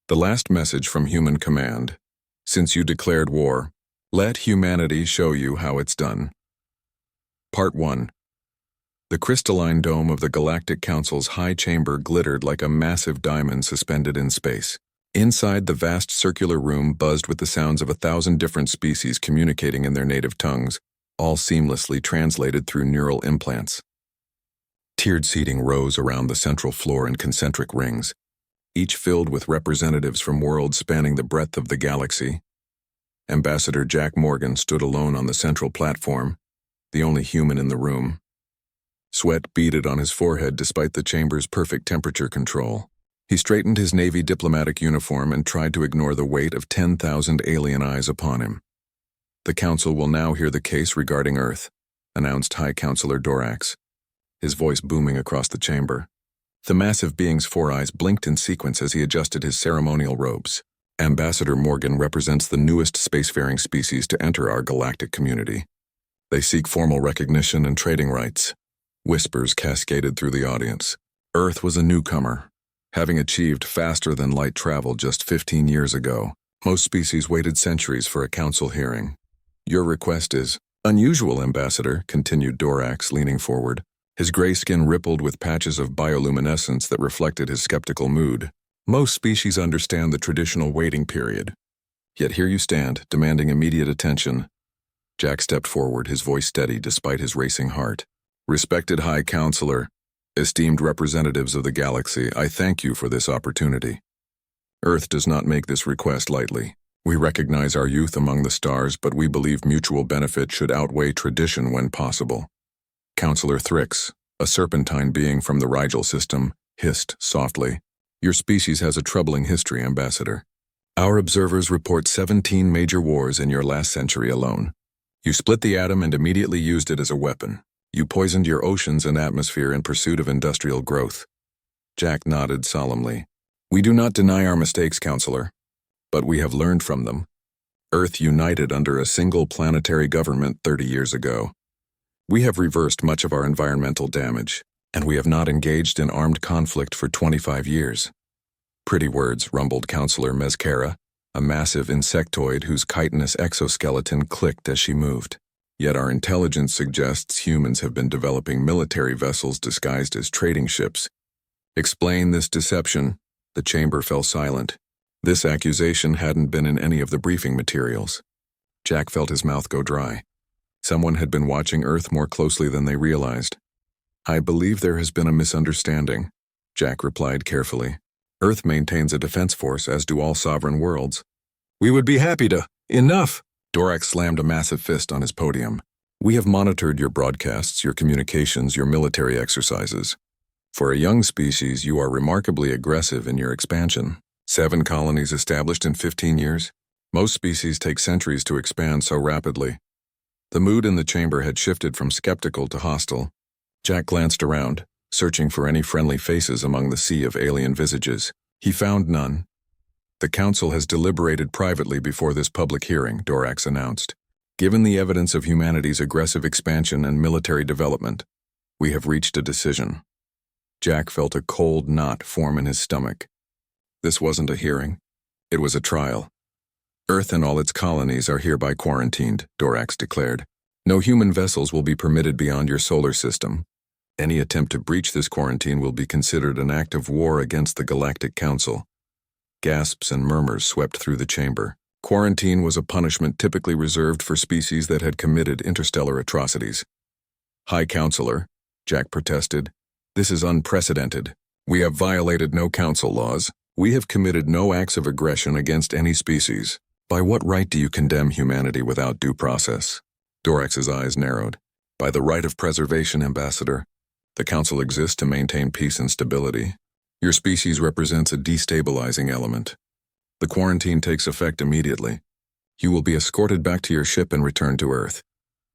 The last message from Human Command. Since you declared war, let humanity show you how it's done. Part 1. The crystalline dome of the Galactic Council's high chamber glittered like a massive diamond suspended in space. Inside, the vast circular room buzzed with the sounds of 1,000 different species communicating in their native tongues, all seamlessly translated through neural implants. Tiered seating rose around the central floor in concentric rings, each filled with representatives from worlds spanning the breadth of the galaxy. Ambassador Jack Morgan stood alone on the central platform, the only human in the room. Sweat beaded on his forehead despite the chamber's perfect temperature control. He straightened his Navy diplomatic uniform and tried to ignore the weight of 10,000 alien eyes upon him. The Council will now hear the case regarding Earth, announced High Counselor Dorax, his voice booming across the chamber. The massive being's 4 eyes blinked in sequence as he adjusted his ceremonial robes. Ambassador Morgan represents the newest spacefaring species to enter our galactic community. They seek formal recognition and trading rights. Whispers cascaded through the audience. Earth was a newcomer, having achieved faster-than-light travel just 15 years ago. Most species waited centuries for a council hearing. Your request is unusual, Ambassador, continued Dorax, leaning forward. His gray skin rippled with patches of bioluminescence that reflected his skeptical mood. Most species understand the traditional waiting period. Yet here you stand, demanding immediate attention. Jack stepped forward, his voice steady despite his racing heart. Respected High Counselor, esteemed representatives of the galaxy, I thank you for this opportunity. Earth does not make this request lightly. We recognize our youth among the stars, but we believe mutual benefit should outweigh tradition when possible. Counselor Thrix, a serpentine being from the Rigel system, hissed softly. Your species has a troubling history, Ambassador. Our observers report 17 major wars in your last century alone. You split the atom and immediately used it as a weapon. You poisoned your oceans and atmosphere in pursuit of industrial growth. Jack nodded solemnly. We do not deny our mistakes, Counselor, but we have learned from them. Earth united under a single planetary government 30 years ago. We have reversed much of our environmental damage, and we have not engaged in armed conflict for 25 years. Pretty words, rumbled Counselor Mezcara, a massive insectoid whose chitinous exoskeleton clicked as she moved. Yet our intelligence suggests humans have been developing military vessels disguised as trading ships. Explain this deception. The chamber fell silent. This accusation hadn't been in any of the briefing materials. Jack felt his mouth go dry. Someone had been watching Earth more closely than they realized. I believe there has been a misunderstanding, Jack replied carefully. Earth maintains a defense force, as do all sovereign worlds. We would be happy to. Enough! Dorax slammed a massive fist on his podium. We have monitored your broadcasts, your communications, your military exercises. For a young species, you are remarkably aggressive in your expansion. 7 colonies established in 15 years? Most species take centuries to expand so rapidly. The mood in the chamber had shifted from skeptical to hostile. Jack glanced around, searching for any friendly faces among the sea of alien visages. He found none. The Council has deliberated privately before this public hearing, Dorax announced. Given the evidence of humanity's aggressive expansion and military development, we have reached a decision. Jack felt a cold knot form in his stomach. This wasn't a hearing. It was a trial. Earth and all its colonies are hereby quarantined, Dorax declared. No human vessels will be permitted beyond your solar system. Any attempt to breach this quarantine will be considered an act of war against the Galactic Council. Gasps and murmurs swept through the chamber. Quarantine was a punishment typically reserved for species that had committed interstellar atrocities. High Counselor, Jack protested, this is unprecedented. We have violated no council laws. We have committed no acts of aggression against any species. By what right do you condemn humanity without due process? Dorax's eyes narrowed. By the right of preservation, Ambassador. The Council exists to maintain peace and stability. Your species represents a destabilizing element. The quarantine takes effect immediately. You will be escorted back to your ship and returned to Earth.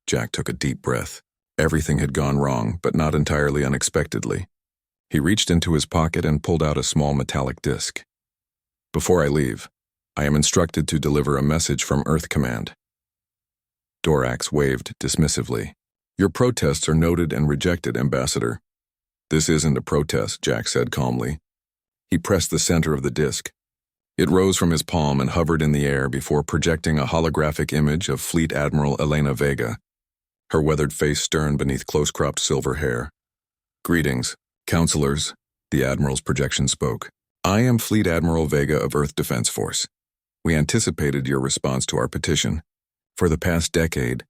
Jack took a deep breath. Everything had gone wrong, but not entirely unexpectedly. He reached into his pocket and pulled out a small metallic disc. Before I leave, I am instructed to deliver a message from Earth Command. Dorax waved dismissively. Your protests are noted and rejected, Ambassador. This isn't a protest, Jack said calmly. He pressed the center of the disc. It rose from his palm and hovered in the air before projecting a holographic image of Fleet Admiral Elena Vega, her weathered face stern beneath close-cropped silver hair. "Greetings, counselors," the Admiral's projection spoke. "I am Fleet Admiral Vega of Earth Defense Force. We anticipated your response to our petition. For the past decade,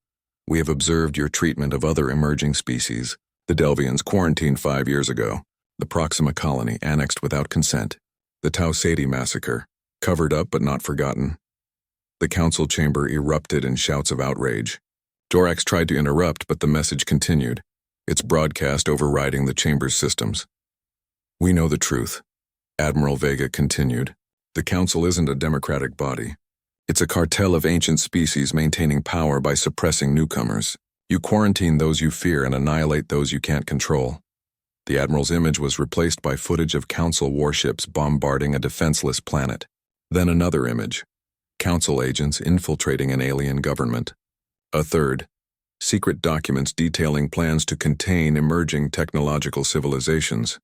we have observed your treatment of other emerging species. The Delvians quarantined 5 years ago, the Proxima colony annexed without consent, the Tau Ceti massacre, covered up but not forgotten." The council chamber erupted in shouts of outrage. Dorax tried to interrupt, but the message continued, its broadcast overriding the chamber's systems. "We know the truth," Admiral Vega continued. "The council isn't a democratic body. It's a cartel of ancient species maintaining power by suppressing newcomers. You quarantine those you fear and annihilate those you can't control." The Admiral's image was replaced by footage of council warships bombarding a defenseless planet. Then another image, council agents infiltrating an alien government. A third, secret documents detailing plans to contain emerging technological civilizations.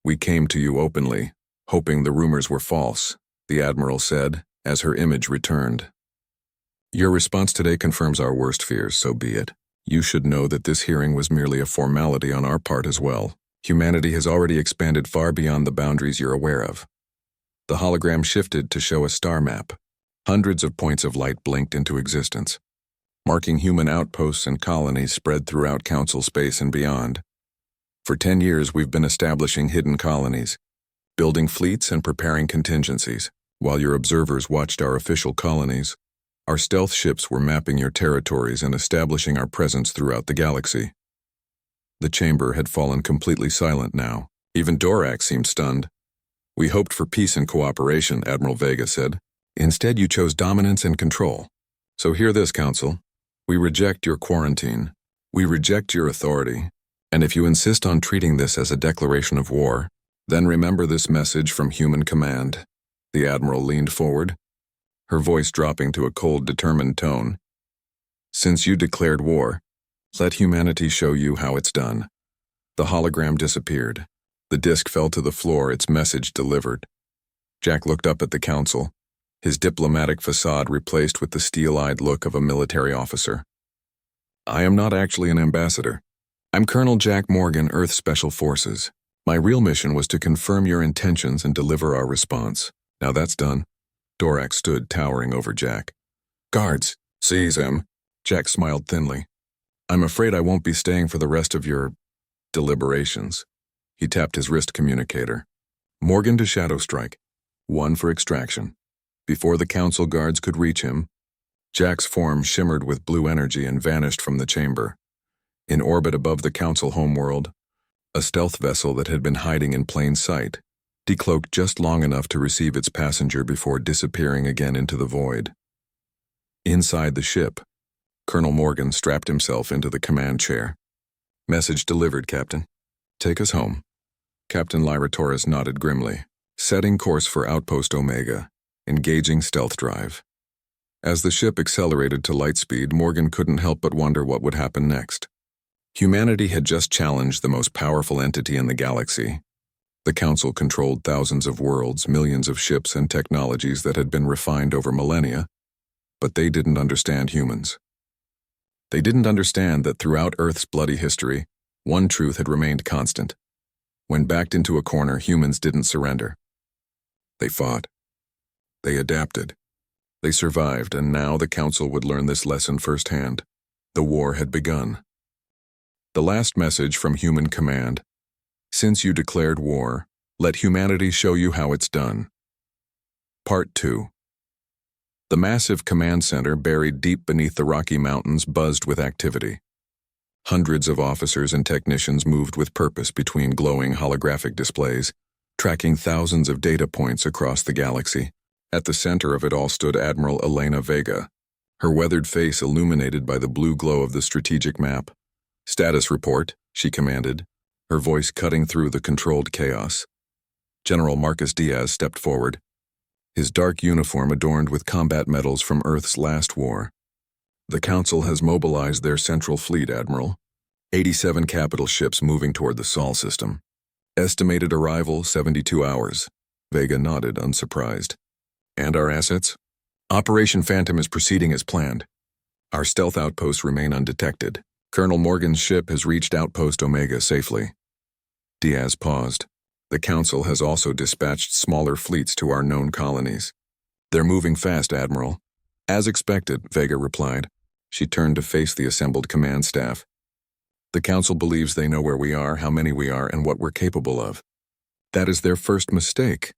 "We came to you openly, hoping the rumors were false," the Admiral said, as her image returned. "Your response today confirms our worst fears, so be it. You should know that this hearing was merely a formality on our part as well. Humanity has already expanded far beyond the boundaries you're aware of." The hologram shifted to show a star map. Hundreds of points of light blinked into existence, marking human outposts and colonies spread throughout Council space and beyond. "For 10 years we've been establishing hidden colonies, building fleets and preparing contingencies. While your observers watched our official colonies, our stealth ships were mapping your territories and establishing our presence throughout the galaxy." The chamber had fallen completely silent now. Even Dorax seemed stunned. "We hoped for peace and cooperation," Admiral Vega said. "Instead you chose dominance and control. So hear this, Council. We reject your quarantine. We reject your authority. And if you insist on treating this as a declaration of war, then remember this message from Human Command." The Admiral leaned forward, her voice dropping to a cold, determined tone. "Since you declared war, let humanity show you how it's done." The hologram disappeared. The disc fell to the floor, its message delivered. Jack looked up at the council, his diplomatic facade replaced with the steel-eyed look of a military officer. "I am not actually an ambassador. I'm Colonel Jack Morgan, Earth Special Forces. My real mission was to confirm your intentions and deliver our response. Now that's done." Dorax stood towering over Jack. "Guards, seize him." Jack smiled thinly. "I'm afraid I won't be staying for the rest of your deliberations." He tapped his wrist communicator. "Morgan to Shadow Strike. 1 for extraction." Before the council guards could reach him, Jack's form shimmered with blue energy and vanished from the chamber. In orbit above the council homeworld, a stealth vessel that had been hiding in plain sight, decloaked just long enough to receive its passenger before disappearing again into the void. Inside the ship, Colonel Morgan strapped himself into the command chair. "Message delivered, Captain. Take us home." Captain Lyra Torres nodded grimly, setting course for Outpost Omega, engaging stealth drive. As the ship accelerated to light speed, Morgan couldn't help but wonder what would happen next. Humanity had just challenged the most powerful entity in the galaxy. The Council controlled thousands of worlds, millions of ships and technologies that had been refined over millennia, but they didn't understand humans. They didn't understand that throughout Earth's bloody history, one truth had remained constant. When backed into a corner, humans didn't surrender. They fought. They adapted. They survived, and now the Council would learn this lesson firsthand. The war had begun. The last message from Human Command. Since you declared war, let humanity show you how it's done. Part 2. The massive command center buried deep beneath the Rocky Mountains buzzed with activity. Hundreds of officers and technicians moved with purpose between glowing holographic displays, tracking thousands of data points across the galaxy. At the center of it all stood Admiral Elena Vega, her weathered face illuminated by the blue glow of the strategic map. "Status report," she commanded, her voice cutting through the controlled chaos. General Marcus Diaz stepped forward, his dark uniform adorned with combat medals from Earth's last war. "The Council has mobilized their central fleet, Admiral. 87 capital ships moving toward the Sol system. Estimated arrival 72 hours. Vega nodded, unsurprised. And our assets? Operation Phantom is proceeding as planned. Our stealth outposts remain undetected. Colonel Morgan's ship has reached Outpost Omega safely. Diaz paused. The Council has also dispatched smaller fleets to our known colonies. They're moving fast, Admiral. As expected, Vega replied. She turned to face the assembled command staff. The Council believes they know where we are, how many we are, and what we're capable of. That is their first mistake.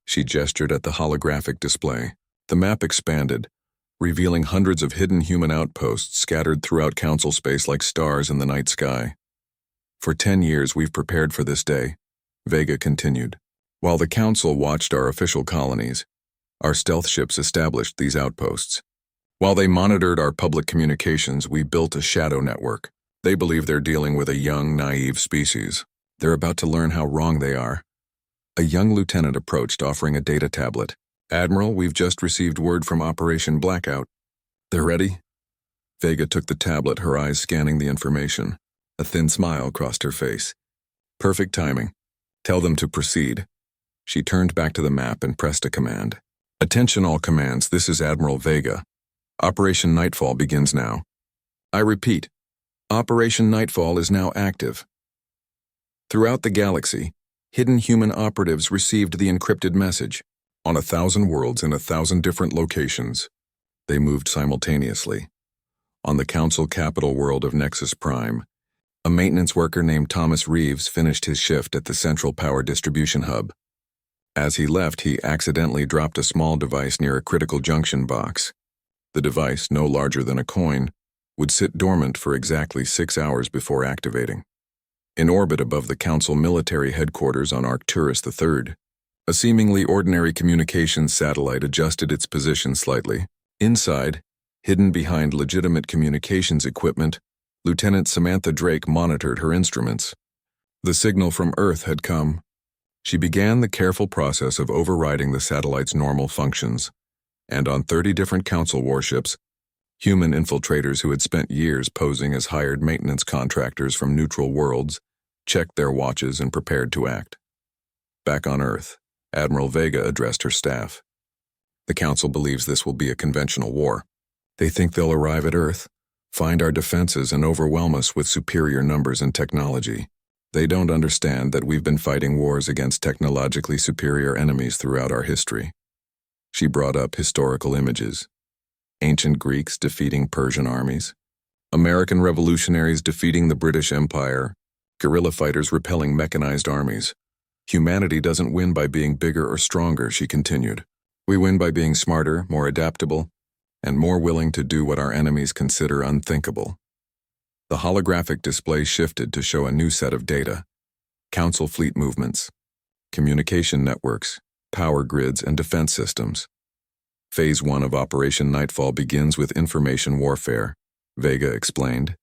She gestured at the holographic display. The map expanded, revealing hundreds of hidden human outposts scattered throughout Council space like stars in the night sky. For 10 years we've prepared for this day, Vega continued. While the Council watched our official colonies, our stealth ships established these outposts. While they monitored our public communications, we built a shadow network. They believe they're dealing with a young, naive species. They're about to learn how wrong they are. A young lieutenant approached, offering a data tablet. Admiral, we've just received word from Operation Blackout. They're ready? Vega took the tablet, her eyes scanning the information. A thin smile crossed her face. Perfect timing. Tell them to proceed. She turned back to the map and pressed a command. Attention all commands, this is Admiral Vega. Operation Nightfall begins now. I repeat, Operation Nightfall is now active. Throughout the galaxy, hidden human operatives received the encrypted message. On 1,000 worlds in 1,000 different locations, they moved simultaneously. On the Council capital world of Nexus Prime, a maintenance worker named Thomas Reeves finished his shift at the Central Power Distribution Hub. As he left, he accidentally dropped a small device near a critical junction box. The device, no larger than a coin, would sit dormant for exactly 6 hours before activating. In orbit above the Council military headquarters on Arcturus III, a seemingly ordinary communications satellite adjusted its position slightly. Inside, hidden behind legitimate communications equipment, Lieutenant Samantha Drake monitored her instruments. The signal from Earth had come. She began the careful process of overriding the satellite's normal functions, and on 30 different Council warships, human infiltrators who had spent years posing as hired maintenance contractors from neutral worlds checked their watches and prepared to act. Back on Earth, Admiral Vega addressed her staff. The Council believes this will be a conventional war. They think they'll arrive at Earth, find our defenses, and overwhelm us with superior numbers and technology. They don't understand that we've been fighting wars against technologically superior enemies throughout our history. She brought up historical images. Ancient Greeks defeating Persian armies, American revolutionaries defeating the British Empire, guerrilla fighters repelling mechanized armies. Humanity doesn't win by being bigger or stronger, she continued. We win by being smarter, more adaptable, and more willing to do what our enemies consider unthinkable. The holographic display shifted to show a new set of data. Council fleet movements, communication networks, power grids, and defense systems. Phase 1 of Operation Nightfall begins with information warfare, Vega explained.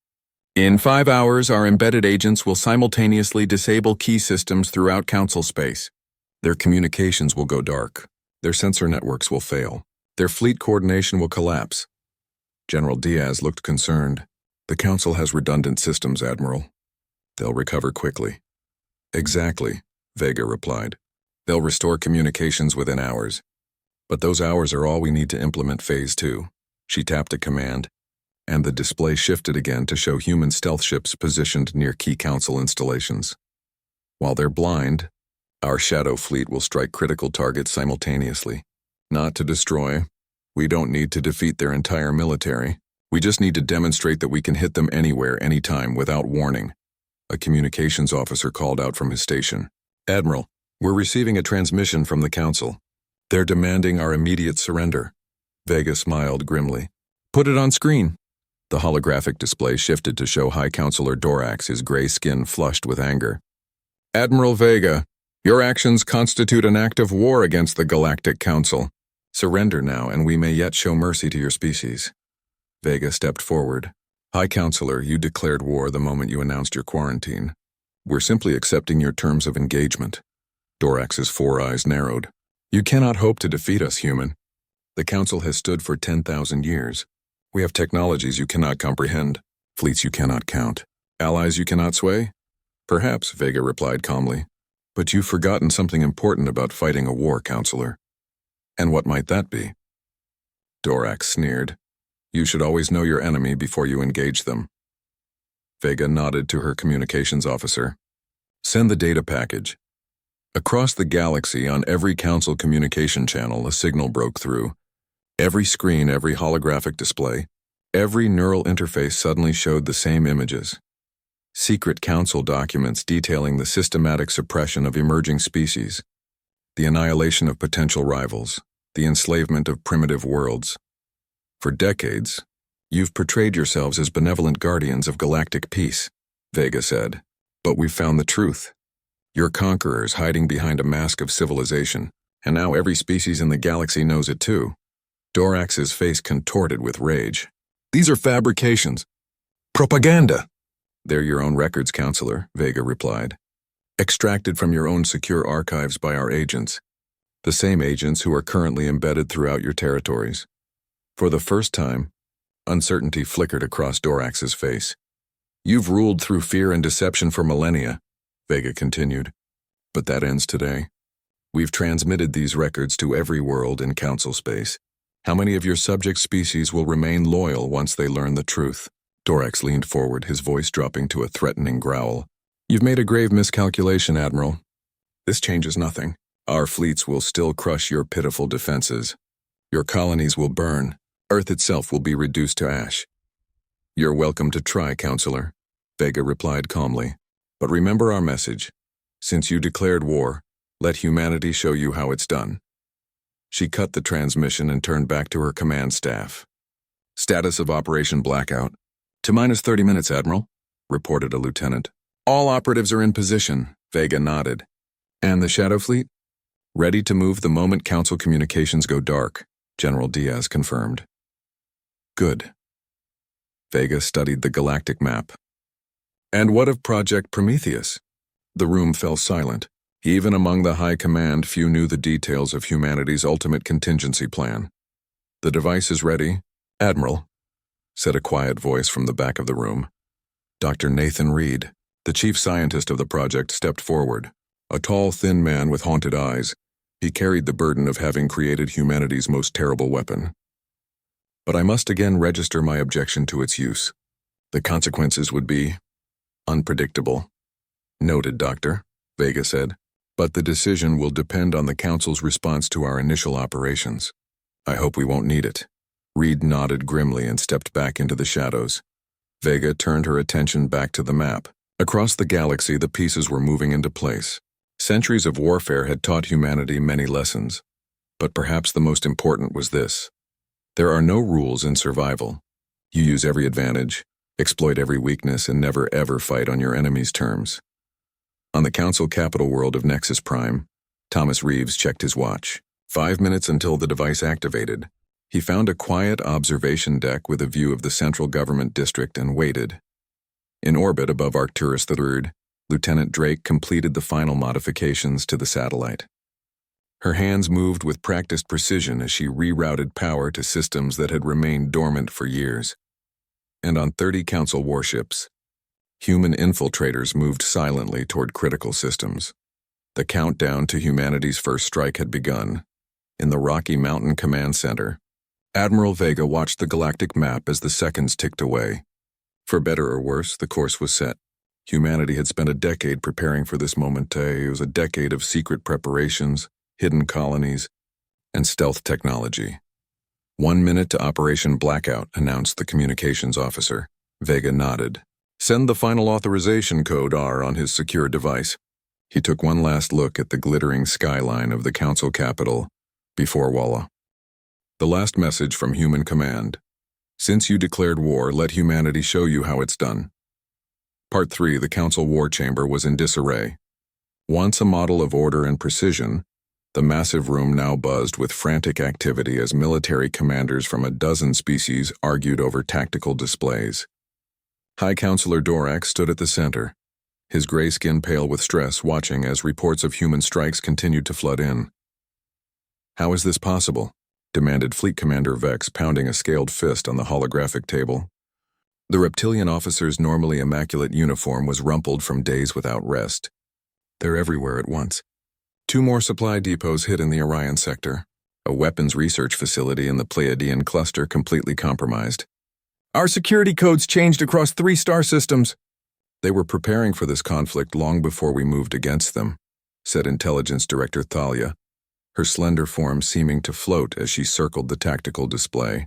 In 5 hours, our embedded agents will simultaneously disable key systems throughout Council space. Their communications will go dark. Their sensor networks will fail. Their fleet coordination will collapse. General Diaz looked concerned. The Council has redundant systems, Admiral. They'll recover quickly. Exactly, Vega replied. They'll restore communications within hours. But those hours are all we need to implement Phase 2. She tapped a command, and the display shifted again to show human stealth ships positioned near key Council installations. While they're blind, our shadow fleet will strike critical targets simultaneously. Not to destroy. We don't need to defeat their entire military. We just need to demonstrate that we can hit them anywhere, anytime, without warning. A communications officer called out from his station. Admiral, we're receiving a transmission from the Council. They're demanding our immediate surrender. Vega smiled grimly. Put it on screen. The holographic display shifted to show High Counselor Dorax, his gray skin flushed with anger. Admiral Vega, your actions constitute an act of war against the Galactic Council. Surrender now, and we may yet show mercy to your species. Vega stepped forward. High Counselor, you declared war the moment you announced your quarantine. We're simply accepting your terms of engagement. Dorax's 4 eyes narrowed. You cannot hope to defeat us, human. The Council has stood for 10,000 years. We have technologies you cannot comprehend, fleets you cannot count, allies you cannot sway. Perhaps, Vega replied calmly, but you've forgotten something important about fighting a war, Counselor. And what might that be? Dorax sneered. You should always know your enemy before you engage them. Vega nodded to her communications officer. Send the data package. Across the galaxy, on every council communication channel, a signal broke through. Every screen, every holographic display, every neural interface suddenly showed the same images. Secret council documents detailing the systematic suppression of emerging species, the annihilation of potential rivals, the enslavement of primitive worlds. For decades, you've portrayed yourselves as benevolent guardians of galactic peace, Vega said. But we've found the truth. You're conquerors hiding behind a mask of civilization, and now every species in the galaxy knows it too. Dorax's face contorted with rage. These are fabrications. Propaganda. They're your own records, Counselor, Vega replied. Extracted from your own secure archives by our agents. The same agents who are currently embedded throughout your territories. For the first time, uncertainty flickered across Dorax's face. You've ruled through fear and deception for millennia, Vega continued. But that ends today. We've transmitted these records to every world in council space. How many of your subject species will remain loyal once they learn the truth? Dorax leaned forward, his voice dropping to a threatening growl. You've made a grave miscalculation, Admiral. This changes nothing. Our fleets will still crush your pitiful defenses. Your colonies will burn. Earth itself will be reduced to ash. You're welcome to try, Counselor, Vega replied calmly. But remember our message. Since you declared war, let humanity show you how it's done. She cut the transmission and turned back to her command staff. Status of Operation Blackout. T-minus 30 minutes, Admiral, reported a lieutenant. All operatives are in position, Vega nodded. And the Shadow Fleet? Ready to move the moment Council communications go dark, General Diaz confirmed. Good. Vega studied the galactic map. And what of Project Prometheus? The room fell silent. Even among the high command, few knew the details of humanity's ultimate contingency plan. The device is ready, Admiral, said a quiet voice from the back of the room. Dr. Nathan Reed, the chief scientist of the project, stepped forward. A tall, thin man with haunted eyes. He carried the burden of having created humanity's most terrible weapon. But I must again register my objection to its use. The consequences would be unpredictable. Noted, Doctor, Vega said. But the decision will depend on the Council's response to our initial operations. I hope we won't need it. Reed nodded grimly and stepped back into the shadows. Vega turned her attention back to the map. Across the galaxy, the pieces were moving into place. Centuries of warfare had taught humanity many lessons. But perhaps the most important was this. There are no rules in survival. You use every advantage, exploit every weakness, and never ever fight on your enemy's terms. On the Council capital world of Nexus Prime, Thomas Reeves checked his watch. 5 minutes until the device activated. He found a quiet observation deck with a view of the central government district and waited. In orbit above Arcturus III, Lieutenant Drake completed the final modifications to the satellite. Her hands moved with practiced precision as she rerouted power to systems that had remained dormant for years. And on 30 Council warships, human infiltrators moved silently toward critical systems. The countdown to humanity's first strike had begun. In the Rocky Mountain Command Center, Admiral Vega watched the galactic map as the seconds ticked away. For better or worse, the course was set. Humanity had spent a decade preparing for this moment. It was a decade of secret preparations, hidden colonies, and stealth technology. 1 minute to Operation Blackout, announced the communications officer. Vega nodded. Send the final authorization code R on his secure device. He took one last look at the glittering skyline of the Council capital before voila. The last message from Human Command. Since you declared war, let humanity show you how it's done. Part 3, the Council War Chamber was in disarray. Once a model of order and precision, the massive room now buzzed with frantic activity as military commanders from a dozen species argued over tactical displays. High Counselor Dorax stood at the center, his gray skin pale with stress, watching as reports of human strikes continued to flood in. How is this possible? Demanded Fleet Commander Vex, pounding a scaled fist on the holographic table. The reptilian officer's normally immaculate uniform was rumpled from days without rest. They're everywhere at once. 2 more supply depots hit in the Orion sector. a weapons research facility in the Pleiadian cluster completely compromised. Our security codes changed across 3 star systems. They were preparing for this conflict long before we moved against them, said Intelligence Director Thalia, her slender form seeming to float as she circled the tactical display.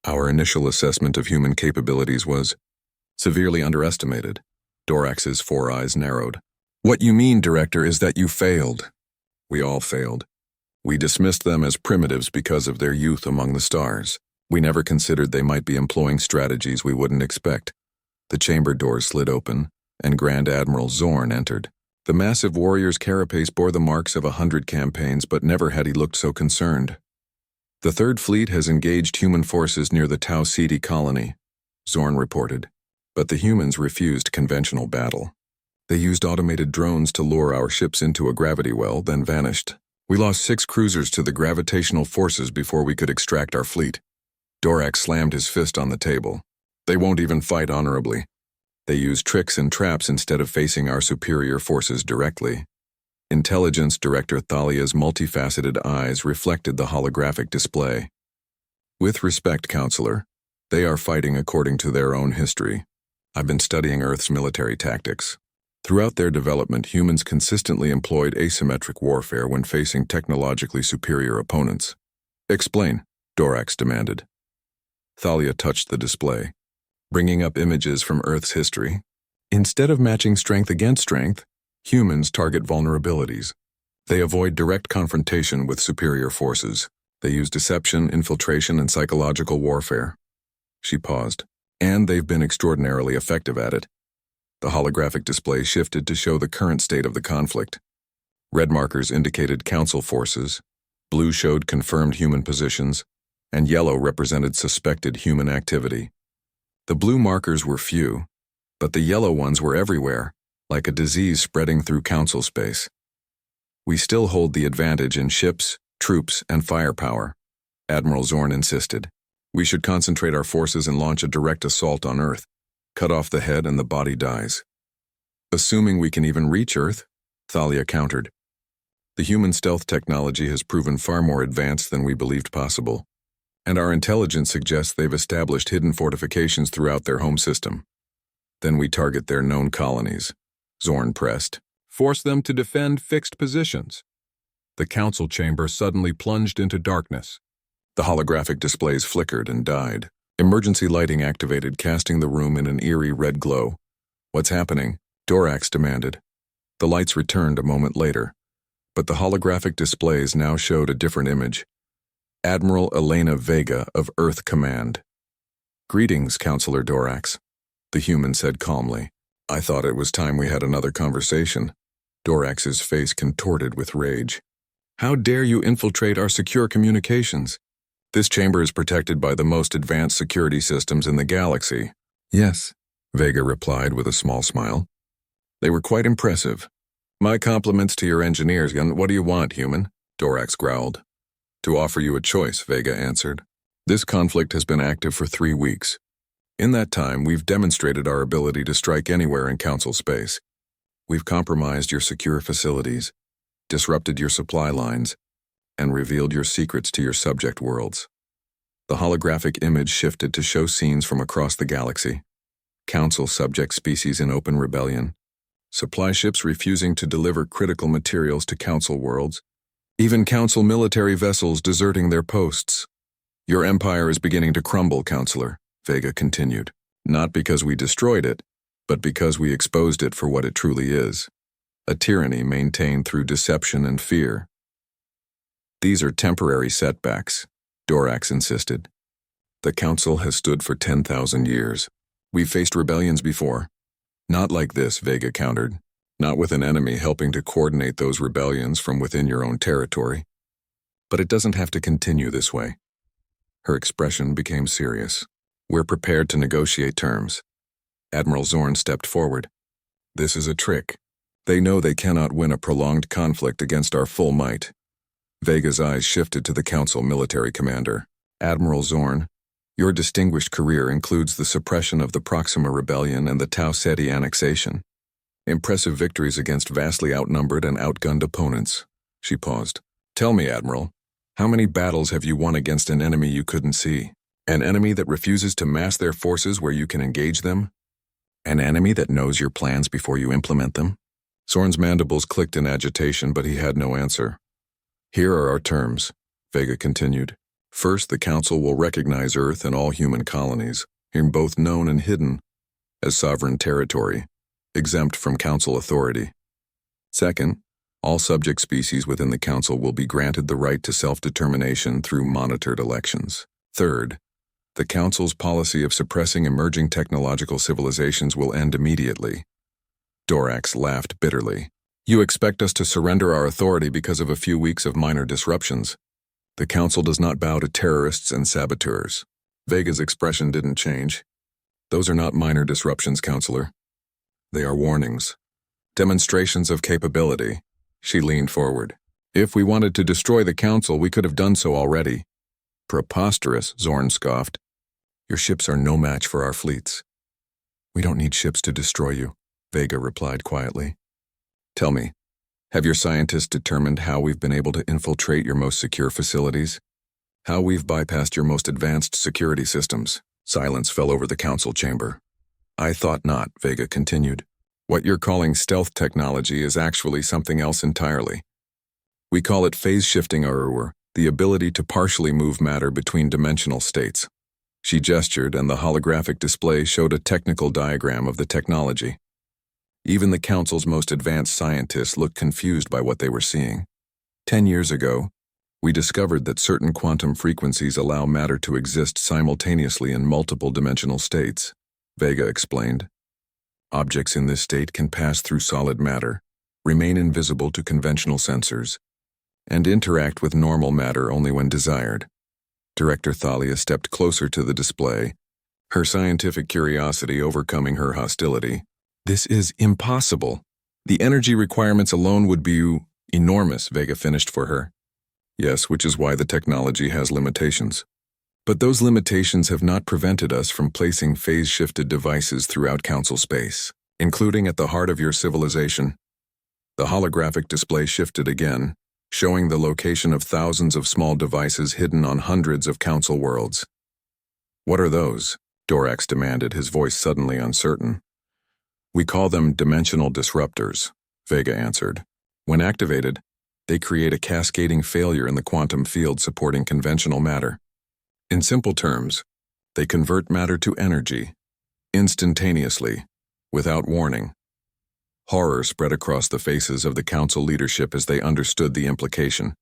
Our initial assessment of human capabilities was severely underestimated. Dorax's 4 eyes narrowed. What you mean, Director, is that you failed. We all failed. We dismissed them as primitives because of their youth among the stars. We never considered they might be employing strategies we wouldn't expect. The chamber doors slid open, and Grand Admiral Zorn entered. The massive warrior's carapace bore the marks of 100 campaigns, but never had he looked so concerned. The Third Fleet has engaged human forces near the Tau Ceti colony, Zorn reported, but the humans refused conventional battle. They used automated drones to lure our ships into a gravity well, then vanished. We lost 6 cruisers to the gravitational forces before we could extract our fleet. Dorax slammed his fist on the table. They won't even fight honorably. They use tricks and traps instead of facing our superior forces directly. Intelligence Director Thalia's multifaceted eyes reflected the holographic display. With respect, Counselor, they are fighting according to their own history. I've been studying Earth's military tactics. Throughout their development, humans consistently employed asymmetric warfare when facing technologically superior opponents. Explain, Dorax demanded. Thalia touched the display, bringing up images from Earth's history. Instead of matching strength against strength, humans target vulnerabilities. They avoid direct confrontation with superior forces. They use deception, infiltration, and psychological warfare. She paused. And they've been extraordinarily effective at it. The holographic display shifted to show the current state of the conflict. Red markers indicated Council forces, blue showed confirmed human positions, and yellow represented suspected human activity. The blue markers were few, but the yellow ones were everywhere, like a disease spreading through Council space. We still hold the advantage in ships, troops, and firepower, Admiral Zorn insisted. We should concentrate our forces and launch a direct assault on Earth. Cut off the head and the body dies. Assuming we can even reach Earth, Thalia countered. The human stealth technology has proven far more advanced than we believed possible, and our intelligence suggests they've established hidden fortifications throughout their home system. Then we target their known colonies, Zorn pressed. Force them to defend fixed positions. The council chamber suddenly plunged into darkness. The holographic displays flickered and died. Emergency lighting activated, casting the room in an eerie red glow. What's happening? Dorax demanded. The lights returned a moment later, but the holographic displays now showed a different image. Admiral Elena Vega of Earth Command. Greetings, Counselor Dorax, the human said calmly. I thought it was time we had another conversation. Dorax's face contorted with rage. How dare you infiltrate our secure communications? This chamber is protected by the most advanced security systems in the galaxy. Yes, Vega replied with a small smile. They were quite impressive. My compliments to your engineers. What do you want, human? Dorax growled. To offer you a choice, Vega answered. This conflict has been active for 3 weeks. In that time, we've demonstrated our ability to strike anywhere in Council space. We've compromised your secure facilities, disrupted your supply lines, and revealed your secrets to your subject worlds. The holographic image shifted to show scenes from across the galaxy. Council subject species in open rebellion, supply ships refusing to deliver critical materials to Council worlds, even Council military vessels deserting their posts. Your empire is beginning to crumble, Counselor, Vega continued, not because we destroyed it, but because we exposed it for what it truly is, a tyranny maintained through deception and fear. These are temporary setbacks, Dorax insisted. The Council has stood for 10,000 years. We've faced rebellions before. Not like this, Vega countered. Not with an enemy helping to coordinate those rebellions from within your own territory. But it doesn't have to continue this way. Her expression became serious. We're prepared to negotiate terms. Admiral Zorn stepped forward. This is a trick. They know they cannot win a prolonged conflict against our full might. Vega's eyes shifted to the Council military commander. Admiral Zorn, your distinguished career includes the suppression of the Proxima Rebellion and the Tau Ceti annexation. Impressive victories against vastly outnumbered and outgunned opponents. She paused. Tell me, Admiral, How many battles have you won against an enemy you couldn't see? An enemy that refuses to mass their forces where you can engage them? An enemy that knows your plans before you implement them? Zorn's mandibles clicked in agitation, but he had no answer. Here are our terms, Vega continued. First, the Council will recognize Earth and all human colonies, in both known and hidden, as sovereign territory, exempt from Council authority. Second, all subject species within the Council will be granted the right to self-determination through monitored elections. Third, the Council's policy of suppressing emerging technological civilizations will end immediately. Dorax laughed bitterly. You expect us to surrender our authority because of a few weeks of minor disruptions. The Council does not bow to terrorists and saboteurs. Vega's expression didn't change. Those are not minor disruptions, Counselor. They are warnings. Demonstrations of capability. She leaned forward. If we wanted to destroy the Council, we could have done so already. Preposterous, Zorn scoffed. Your ships are no match for our fleets. We don't need ships to destroy you, Vega replied quietly. Tell me, have your scientists determined how we've been able to infiltrate your most secure facilities? How we've bypassed your most advanced security systems? Silence fell over the Council chamber. I thought not, Vega continued. What you're calling stealth technology is actually something else entirely. We call it phase-shifting, or the ability to partially move matter between dimensional states. She gestured, and the holographic display showed a technical diagram of the technology. Even the Council's most advanced scientists looked confused by what they were seeing. 10 years ago, we discovered that certain quantum frequencies allow matter to exist simultaneously in multiple dimensional states, Vega explained. Objects in this state can pass through solid matter, remain invisible to conventional sensors, and interact with normal matter only when desired. Director Thalia stepped closer to the display, her scientific curiosity overcoming her hostility. This is impossible. The energy requirements alone would be enormous, Vega finished for her. Yes, which is why the technology has limitations. But those limitations have not prevented us from placing phase-shifted devices throughout Council space, including at the heart of your civilization. The holographic display shifted again, showing the location of thousands of small devices hidden on hundreds of Council worlds. What are those? Dorax demanded, his voice suddenly uncertain. We call them dimensional disruptors, Vega answered. When activated, they create a cascading failure in the quantum field supporting conventional matter. In simple terms, they convert matter to energy, instantaneously, without warning. Horror spread across the faces of the Council leadership as they understood the implication.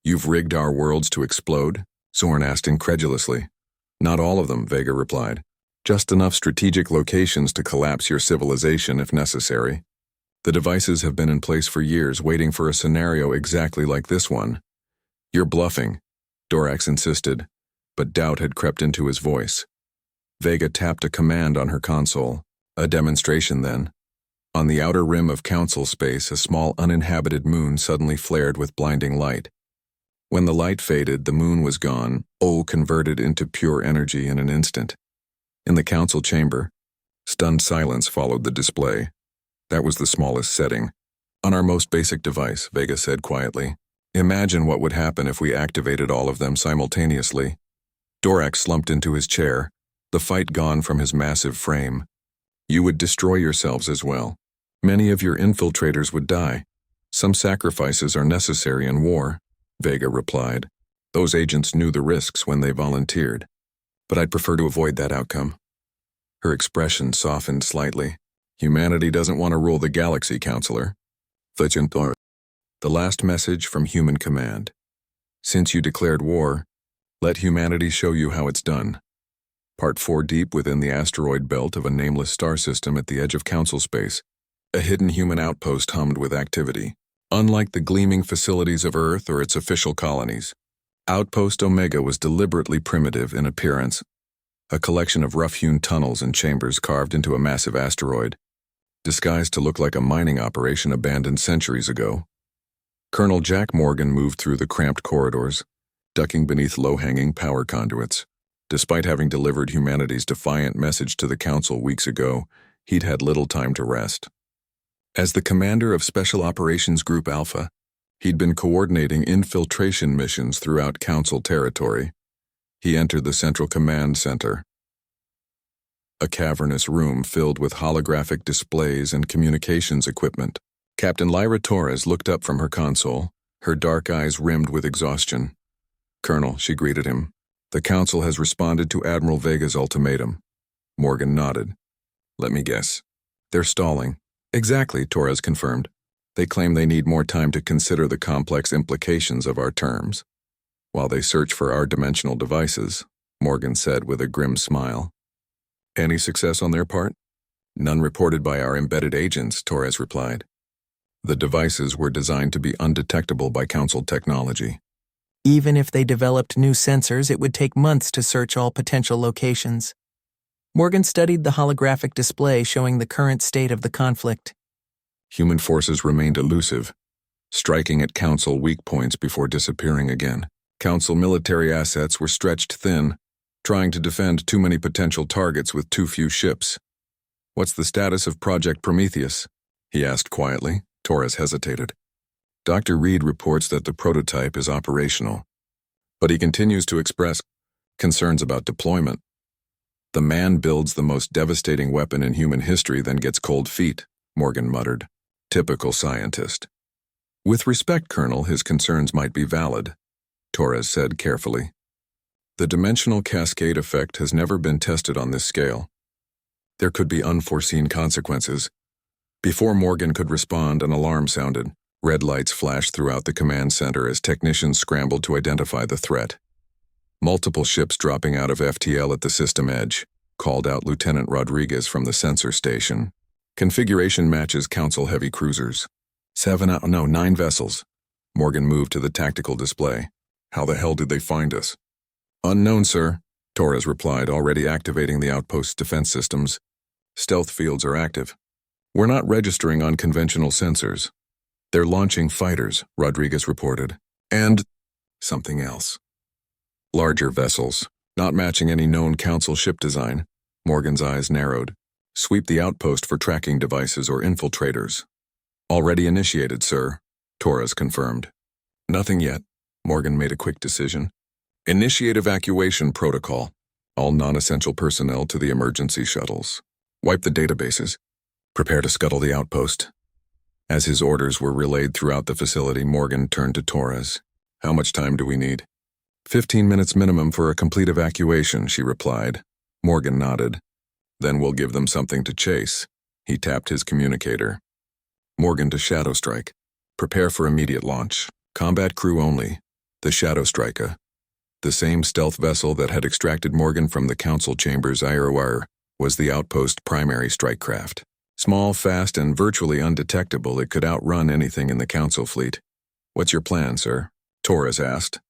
You've rigged our worlds to explode? Zorn asked incredulously. Not all of them, Vega replied. Just enough strategic locations to collapse your civilization if necessary. The devices have been in place for years, waiting for a scenario exactly like this one. You're bluffing, Dorax insisted, but doubt had crept into his voice. Vega tapped a command on her console. A demonstration, then. On the outer rim of Council space, a small uninhabited moon suddenly flared with blinding light. When the light faded, the moon was gone, converted into pure energy in an instant. In the Council chamber, stunned silence followed the display. That was the smallest setting. On our most basic device, Vega said quietly. Imagine what would happen if we activated all of them simultaneously. Dorax slumped into his chair, the fight gone from his massive frame. You would destroy yourselves as well. Many of your infiltrators would die. Some sacrifices are necessary in war, Vega replied. Those agents knew the risks when they volunteered. But I'd prefer to avoid that outcome. Her expression softened slightly. Humanity doesn't want to rule the galaxy, Counselor. The last message from Human Command. Since you declared war, let humanity show you how it's done. Part 4 deep within the asteroid belt of a nameless star system at the edge of Council space, a hidden human outpost hummed with activity. Unlike the gleaming facilities of Earth or its official colonies, Outpost Omega was deliberately primitive in appearance, a collection of rough-hewn tunnels and chambers carved into a massive asteroid, disguised to look like a mining operation abandoned centuries ago. Colonel Jack Morgan moved through the cramped corridors, ducking beneath low-hanging power conduits. Despite having delivered humanity's defiant message to the Council weeks ago, he'd had little time to rest. As the commander of Special Operations Group Alpha, He'd been coordinating infiltration missions throughout Council territory. He entered the Central Command Center, a cavernous room filled with holographic displays and communications equipment. Captain Lyra Torres looked up from her console, her dark eyes rimmed with exhaustion. "Colonel," she greeted him, "the Council has responded to Admiral Vega's ultimatum." Morgan nodded. "Let me guess. They're stalling." "Exactly," Torres confirmed. "They claim they need more time to consider the complex implications of our terms." "While they search for our dimensional devices," Morgan said with a grim smile. "Any success on their part?" "None reported by our embedded agents," Torres replied. "The devices were designed to be undetectable by Council technology." Even if they developed new sensors, it would take months to search all potential locations. Morgan studied the holographic display showing the current state of the conflict. Human forces remained elusive, striking at Council weak points before disappearing again. Council military assets were stretched thin, trying to defend too many potential targets with too few ships. "What's the status of Project Prometheus?" he asked quietly. Torres hesitated. "Dr. Reed reports that the prototype is operational, but he continues to express concerns about deployment. The man builds the most devastating weapon in human history, then gets cold feet," Morgan muttered. "Typical scientist." "With respect, Colonel, his concerns might be valid," Torres said carefully. "The dimensional cascade effect has never been tested on this scale. There could be unforeseen consequences." Before Morgan could respond, an alarm sounded. Red lights flashed throughout the command center as technicians scrambled to identify the threat. "Multiple ships dropping out of FTL at the system edge," called out Lieutenant Rodriguez from the sensor station. "Configuration matches Council heavy cruisers. 9 vessels." Morgan moved to the tactical display. "How the hell did they find us?" "Unknown, sir," Torres replied, already activating the outpost's defense systems. "Stealth fields are active. We're not registering on conventional sensors. They're launching fighters," Rodriguez reported. "And something else. Larger vessels, not matching any known Council ship design." Morgan's eyes narrowed. "Sweep the outpost for tracking devices or infiltrators." "Already initiated, sir," Torres confirmed. "Nothing yet." Morgan made a quick decision. "Initiate evacuation protocol. All non-essential personnel to the emergency shuttles. Wipe the databases. Prepare to scuttle the outpost." As his orders were relayed throughout the facility, Morgan turned to Torres. "How much time do we need?" 15 minutes minimum for a complete evacuation," she replied. Morgan nodded. "Then we'll give them something to chase." He tapped his communicator. "Morgan to Shadow Strike. Prepare for immediate launch. Combat crew only. The Shadow Striker." The same stealth vessel that had extracted Morgan from the Council chambers was the outpost primary strike craft. Small, fast, and virtually undetectable, it could outrun anything in the Council fleet. "What's your plan, sir?" Torres asked.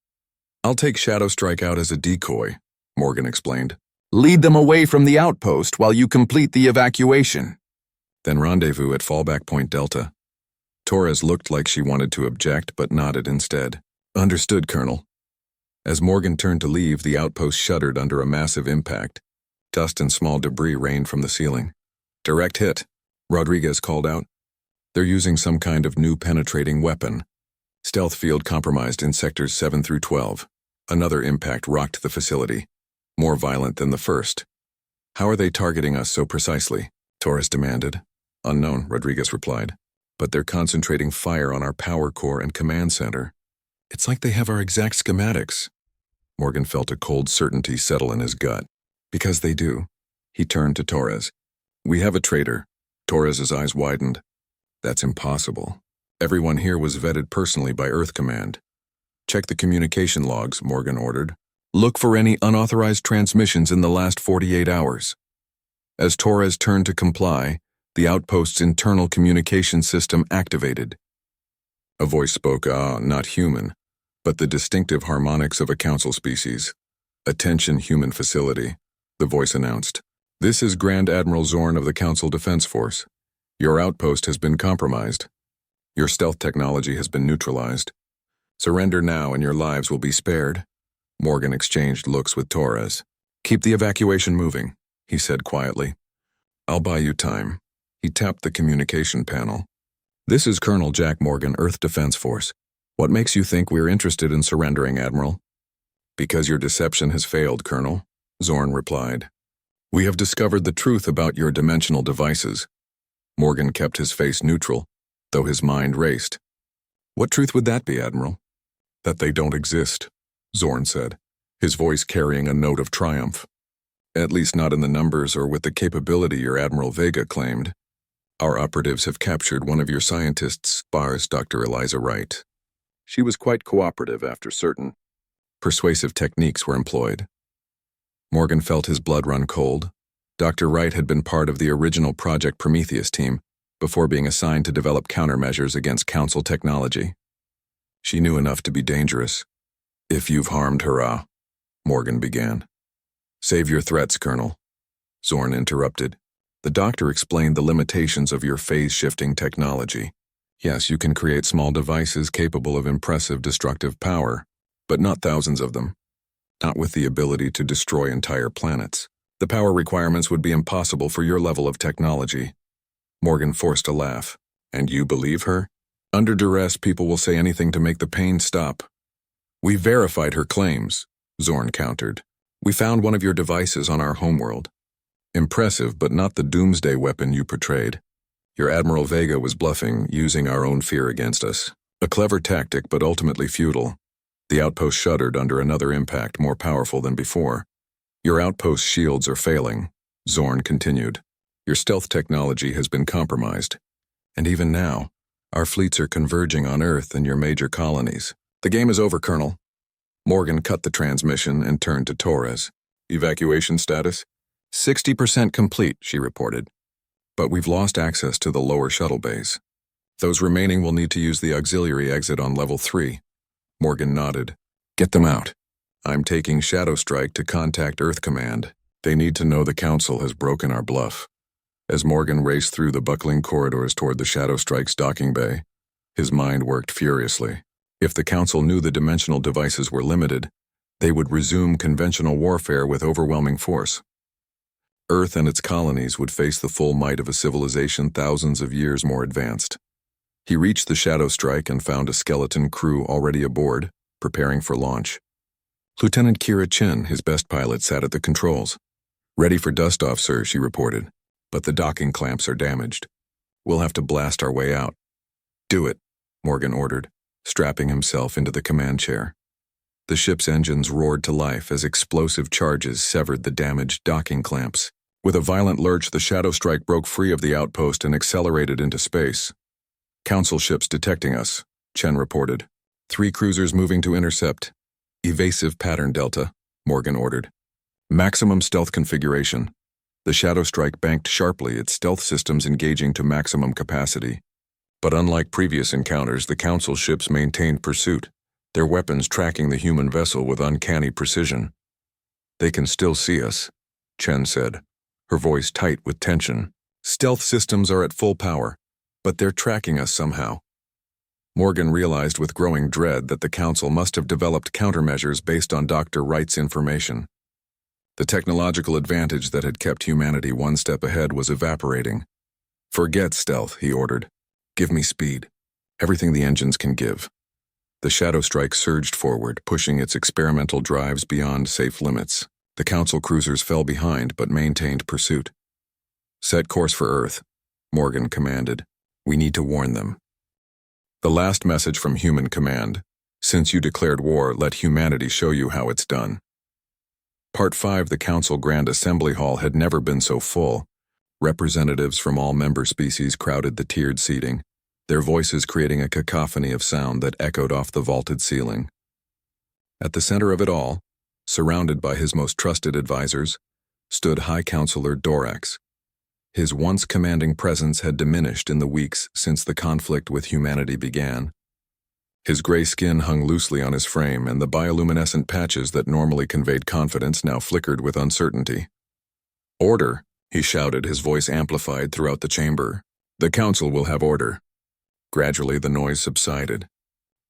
"I'll take Shadow Strike out as a decoy," Morgan explained. Lead them away from the outpost while you complete the evacuation. "Then rendezvous at Fallback Point Delta." Torres looked like she wanted to object, but nodded instead. "Understood, Colonel." As Morgan turned to leave, the outpost shuddered under a massive impact. Dust and small debris rained from the ceiling. "Direct hit," Rodriguez called out. "They're using some kind of new penetrating weapon. Stealth field compromised in sectors 7 through 12. Another impact rocked the facility, more violent than the first. "How are they targeting us so precisely?" Torres demanded. "Unknown," Rodriguez replied. "But they're concentrating fire on our power core and command center. It's like they have our exact schematics." Morgan felt a cold certainty settle in his gut. "Because they do." He turned to Torres. "We have a traitor." Torres's eyes widened. "That's impossible. Everyone here was vetted personally by Earth Command." "Check the communication logs," Morgan ordered. "Look for any unauthorized transmissions in the last 48 hours. As Torres turned to comply, the outpost's internal communication system activated. A voice spoke, not human, but the distinctive harmonics of a Council species. "Attention, human facility," the voice announced. "This is Grand Admiral Zorn of the Council Defense Force. Your outpost has been compromised. Your stealth technology has been neutralized. Surrender now and your lives will be spared." Morgan exchanged looks with Torres. "Keep the evacuation moving," he said quietly. "I'll buy you time." He tapped the communication panel. "This is Colonel Jack Morgan, Earth Defense Force. What makes you think we're interested in surrendering, Admiral? Because your deception has failed, Colonel, Zorn replied. We have discovered the truth about your dimensional devices. Morgan kept his face neutral, though his mind raced. What truth would that be, Admiral? That they don't exist, Zorn said, his voice carrying a note of triumph. At least not in the numbers or with the capability your Admiral Vega claimed. Our operatives have captured one of your scientists, bars Dr. Eliza Wright. She was quite cooperative after certain persuasive techniques were employed. Morgan felt his blood run cold. Dr. Wright had been part of the original Project Prometheus team before being assigned to develop countermeasures against Council technology. She knew enough to be dangerous. If you've harmed her, Morgan began. Save your threats, Colonel, Zorn interrupted. The doctor explained the limitations of your phase-shifting technology. Yes, you can create small devices capable of impressive destructive power, but not thousands of them. Not with the ability to destroy entire planets. The power requirements would be impossible for your level of technology. Morgan forced a laugh. And you believe her? Under duress, people will say anything to make the pain stop. We verified her claims, Zorn countered. We found one of your devices on our homeworld. Impressive, but not the doomsday weapon you portrayed. Your Admiral Vega was bluffing, using our own fear against us. A clever tactic, but ultimately futile. The outpost shuddered under another impact more powerful than before. Your outpost shields are failing, Zorn continued. Your stealth technology has been compromised. And even now, our fleets are converging on Earth and your major colonies. The game is over, Colonel. Morgan cut the transmission and turned to Torres. Evacuation status? 60% complete, she reported. But we've lost access to the lower shuttle bays. Those remaining will need to use the auxiliary exit on level 3. Morgan nodded. Get them out. I'm taking Shadow Strike to contact Earth Command. They need to know the Council has broken our bluff. As Morgan raced through the buckling corridors toward the Shadow Strike's docking bay, his mind worked furiously. If the Council knew the dimensional devices were limited, they would resume conventional warfare with overwhelming force. Earth and its colonies would face the full might of a civilization thousands of years more advanced. He reached the Shadow Strike and found a skeleton crew already aboard, preparing for launch. Lieutenant Kira Chen, his best pilot, sat at the controls. Ready for dust-off, sir, she reported, but the docking clamps are damaged. We'll have to blast our way out. Do it, Morgan ordered, strapping himself into the command chair. The ship's engines roared to life as explosive charges severed the damaged docking clamps. With a violent lurch, the Shadow Strike broke free of the outpost and accelerated into space. Council ships detecting us, Chen reported. 3 cruisers moving to intercept. Evasive pattern delta, Morgan ordered. Maximum stealth configuration. The Shadow Strike banked sharply, its stealth systems engaging to maximum capacity. But unlike previous encounters, the Council ships maintained pursuit, their weapons tracking the human vessel with uncanny precision. They can still see us, Chen said, her voice tight with tension. Stealth systems are at full power, but they're tracking us somehow. Morgan realized with growing dread that the Council must have developed countermeasures based on Dr. Wright's information. The technological advantage that had kept humanity one step ahead was evaporating. Forget stealth, he ordered. Give me speed. Everything the engines can give. The Shadow Strike surged forward, pushing its experimental drives beyond safe limits. The Council cruisers fell behind but maintained pursuit. Set course for Earth, Morgan commanded. We need to warn them. The last message from Human Command. Since you declared war, let humanity show you how it's done. Part 5. The Council Grand Assembly Hall had never been so full. Representatives from all member species crowded the tiered seating, their voices creating a cacophony of sound that echoed off the vaulted ceiling. At the center of it all, surrounded by his most trusted advisors, stood High Counselor Dorax. His once commanding presence had diminished in the weeks since the conflict with humanity began. His gray skin hung loosely on his frame, and the bioluminescent patches that normally conveyed confidence now flickered with uncertainty. Order, he shouted, his voice amplified throughout the chamber. The Council will have order. Gradually the noise subsided.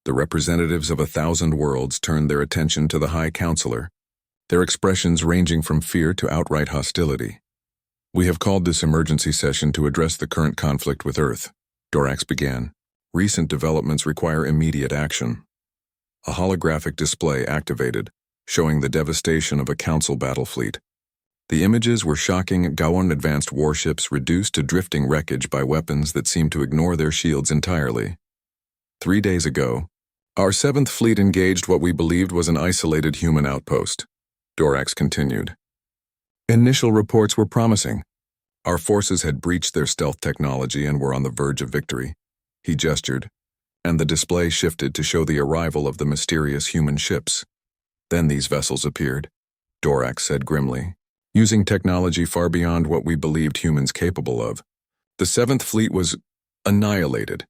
The representatives of 1,000 worlds turned their attention to the High Counselor, their expressions ranging from fear to outright hostility. We have called this emergency session to address the current conflict with Earth, Dorax began. Recent developments require immediate action. A holographic display activated, showing the devastation of a Council battle fleet. The images were shocking. Gowon advanced warships reduced to drifting wreckage by weapons that seemed to ignore their shields entirely. 3 days ago, our 7th Fleet engaged what we believed was an isolated human outpost. Dorax continued. Initial reports were promising. Our forces had breached their stealth technology and were on the verge of victory. He gestured, and the display shifted to show the arrival of the mysterious human ships. Then these vessels appeared, Dorax said grimly, using technology far beyond what we believed humans capable of. The 7th Fleet was annihilated.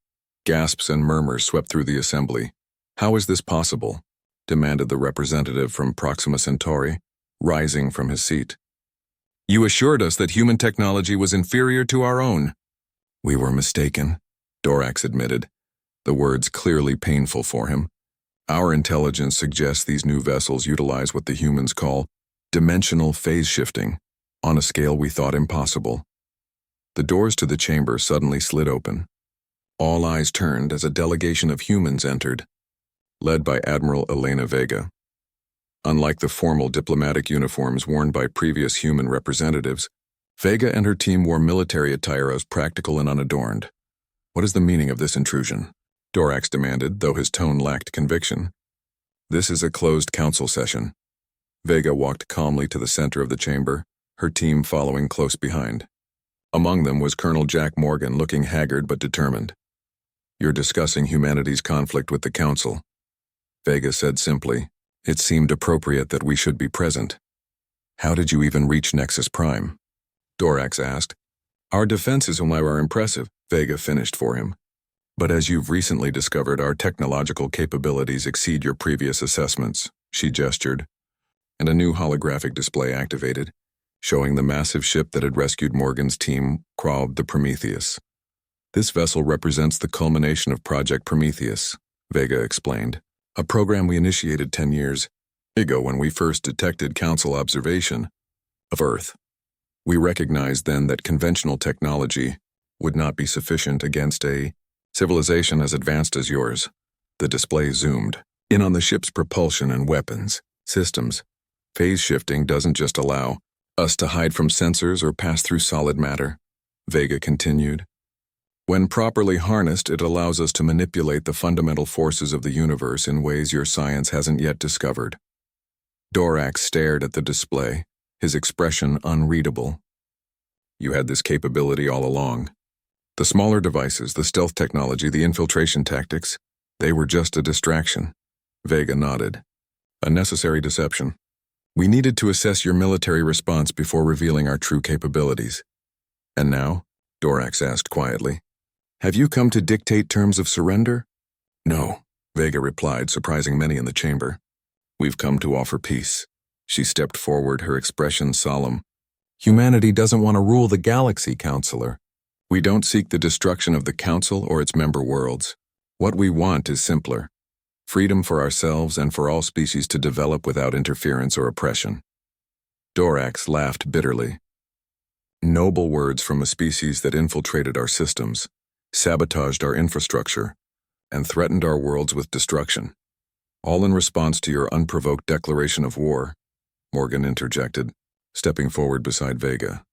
Gasps and murmurs swept through the assembly. How is this possible? Demanded the representative from Proxima Centauri, rising from his seat. You assured us that human technology was inferior to our own. We were mistaken, Dorax admitted, the words clearly painful for him. Our intelligence suggests these new vessels utilize what the humans call dimensional phase shifting, on a scale we thought impossible. The doors to the chamber suddenly slid open. All eyes turned as a delegation of humans entered, led by Admiral Elena Vega. Unlike the formal diplomatic uniforms worn by previous human representatives, Vega and her team wore military attire as practical and unadorned. What is the meaning of this intrusion? Dorax demanded, though his tone lacked conviction. This is a closed council session. Vega walked calmly to the center of the chamber, her team following close behind. Among them was Colonel Jack Morgan, looking haggard but determined. You're discussing humanity's conflict with the Council. Vega said simply, it seemed appropriate that we should be present. How did you even reach Nexus Prime? Dorax asked. Our defenses are impressive, Vega finished for him. But as you've recently discovered, our technological capabilities exceed your previous assessments, she gestured. And a new holographic display activated, showing the massive ship that had rescued Morgan's team, called the Prometheus. This vessel represents the culmination of Project Prometheus, Vega explained, a program we initiated 10 years ago when we first detected Council observation of Earth. We recognized then that conventional technology would not be sufficient against a civilization as advanced as yours. The display zoomed in on the ship's propulsion and weapons systems. Phase shifting doesn't just allow us to hide from sensors or pass through solid matter, Vega continued. When properly harnessed, it allows us to manipulate the fundamental forces of the universe in ways your science hasn't yet discovered. Dorax stared at the display, his expression unreadable. You had this capability all along. The smaller devices, the stealth technology, the infiltration tactics, they were just a distraction. Vega nodded. A necessary deception. We needed to assess your military response before revealing our true capabilities. And now? Dorax asked quietly. Have you come to dictate terms of surrender? No, Vega replied, surprising many in the chamber. We've come to offer peace. She stepped forward, her expression solemn. Humanity doesn't want to rule the galaxy, Counselor. We don't seek the destruction of the Council or its member worlds. What we want is simpler. Freedom for ourselves and for all species to develop without interference or oppression. Dorax laughed bitterly. Noble words from a species that infiltrated our systems, sabotaged our infrastructure, and threatened our worlds with destruction. All in response to your unprovoked declaration of war, Morgan interjected, stepping forward beside Vega.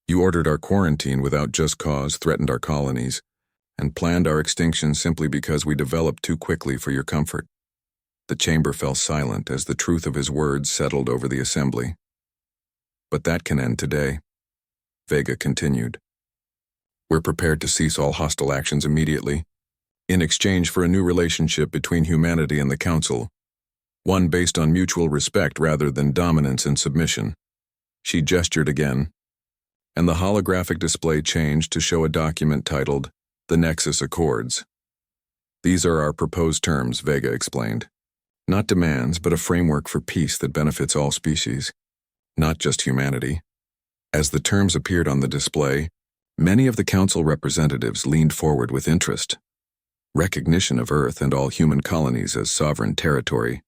You ordered our quarantine without just cause, threatened our colonies, and planned our extinction simply because we developed too quickly for your comfort. The chamber fell silent as the truth of his words settled over the assembly. But that can end today, Vega continued. We're prepared to cease all hostile actions immediately, in exchange for a new relationship between humanity and the Council, one based on mutual respect rather than dominance and submission. She gestured again, and the holographic display changed to show a document titled The Nexus Accords. These are our proposed terms, Vega explained. Not demands, but a framework for peace that benefits all species, not just humanity. As the terms appeared on the display, many of the Council representatives leaned forward with interest. Recognition of Earth and all human colonies as sovereign territory,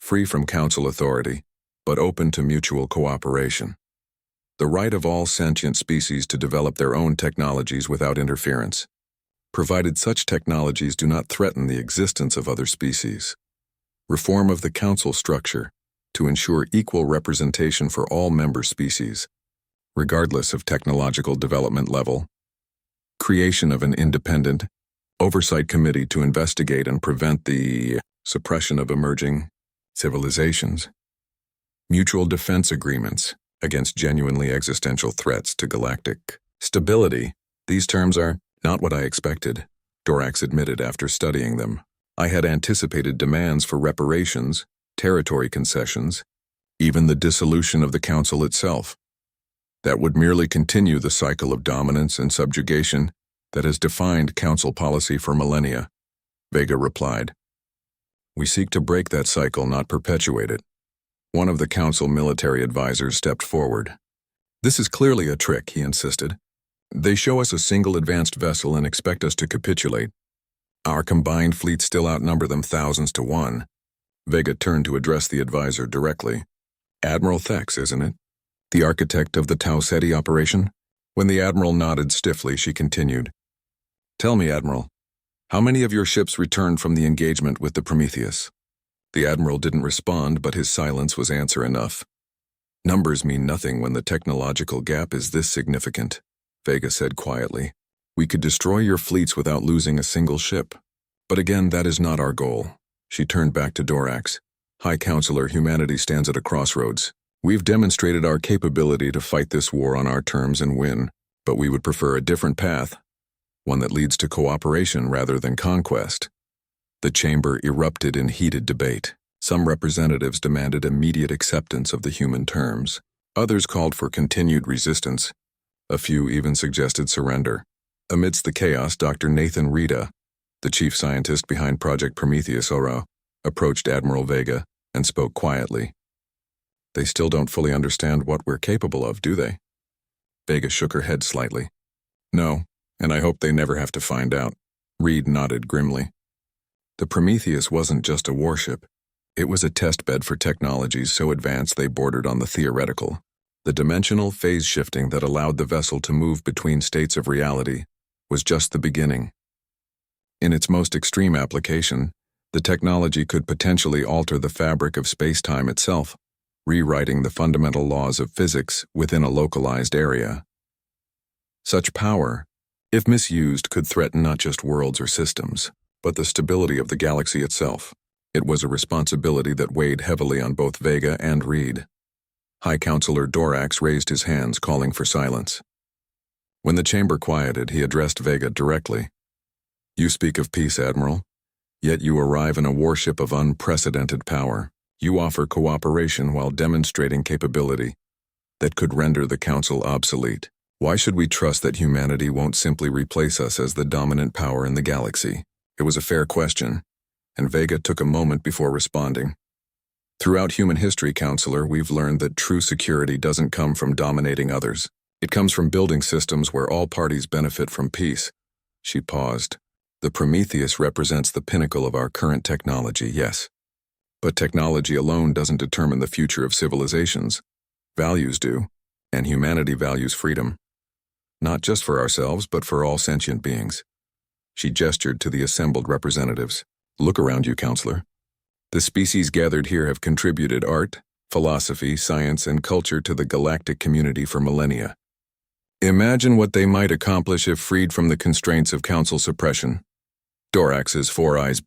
free from Council authority, but open to mutual cooperation. The right of all sentient species to develop their own technologies without interference. provided such technologies do not threaten the existence of other species. Reform of the council structure to ensure equal representation for all member species, regardless of technological development level. Creation of an independent oversight committee to investigate and prevent the suppression of emerging civilizations. Mutual defense agreements against genuinely existential threats to galactic stability. These terms are not what I expected, Dorax admitted after studying them. I had anticipated demands for reparations, territory concessions, even the dissolution of the council itself. That would merely continue the cycle of dominance and subjugation that has defined council policy for millennia, Vega replied. We seek to break that cycle, not perpetuate it. One of the council military advisors stepped forward. This is clearly a trick, he insisted. They show us a single advanced vessel and expect us to capitulate. Our combined fleets still outnumber them thousands to one. Vega turned to address the advisor directly. Admiral Thex, isn't it? The architect of the Tau Ceti operation? When the admiral nodded stiffly, she continued. Tell me, Admiral, how many of your ships returned from the engagement with the Prometheus? The admiral didn't respond, but his silence was answer enough. Numbers mean nothing when the technological gap is this significant, Vega said quietly. We could destroy your fleets without losing a single ship. But again, that is not our goal. She turned back to Dorax. High Counselor, humanity stands at a crossroads. We've demonstrated our capability to fight this war on our terms and win, but we would prefer a different path, one that leads to cooperation rather than conquest. The chamber erupted in heated debate. Some representatives demanded immediate acceptance of the human terms. Others called for continued resistance. A few even suggested surrender. Amidst the chaos, Dr. Nathan Rita, the chief scientist behind Project Prometheus Oro, approached Admiral Vega and spoke quietly. They still don't fully understand what we're capable of, do they? Vega shook her head slightly. No, and I hope they never have to find out. Reed nodded grimly. The Prometheus wasn't just a warship. It was a test bed for technologies so advanced they bordered on the theoretical. The dimensional phase shifting that allowed the vessel to move between states of reality was just the beginning. In its most extreme application, the technology could potentially alter the fabric of space-time itself, rewriting the fundamental laws of physics within a localized area. Such power, if misused, could threaten not just worlds or systems, but the stability of the galaxy itself. It was a responsibility that weighed heavily on both Vega and Reed. High Counselor Dorax raised his hands, calling for silence. When the chamber quieted, he addressed Vega directly. You speak of peace, Admiral, yet you arrive in a warship of unprecedented power. You offer cooperation while demonstrating capability that could render the Council obsolete. Why should we trust that humanity won't simply replace us as the dominant power in the galaxy? It was a fair question, and Vega took a moment before responding. Throughout human history, Counselor, we've learned that true security doesn't come from dominating others. It comes from building systems where all parties benefit from peace. She paused. The Prometheus represents the pinnacle of our current technology, yes. But technology alone doesn't determine the future of civilizations. Values do, and humanity values freedom. Not just for ourselves, but for all sentient beings. She gestured to the assembled representatives. Look around you, Counselor. The species gathered here have contributed art, philosophy, science, and culture to the galactic community for millennia. Imagine what they might accomplish if freed from the constraints of council suppression. Dorax's four eyes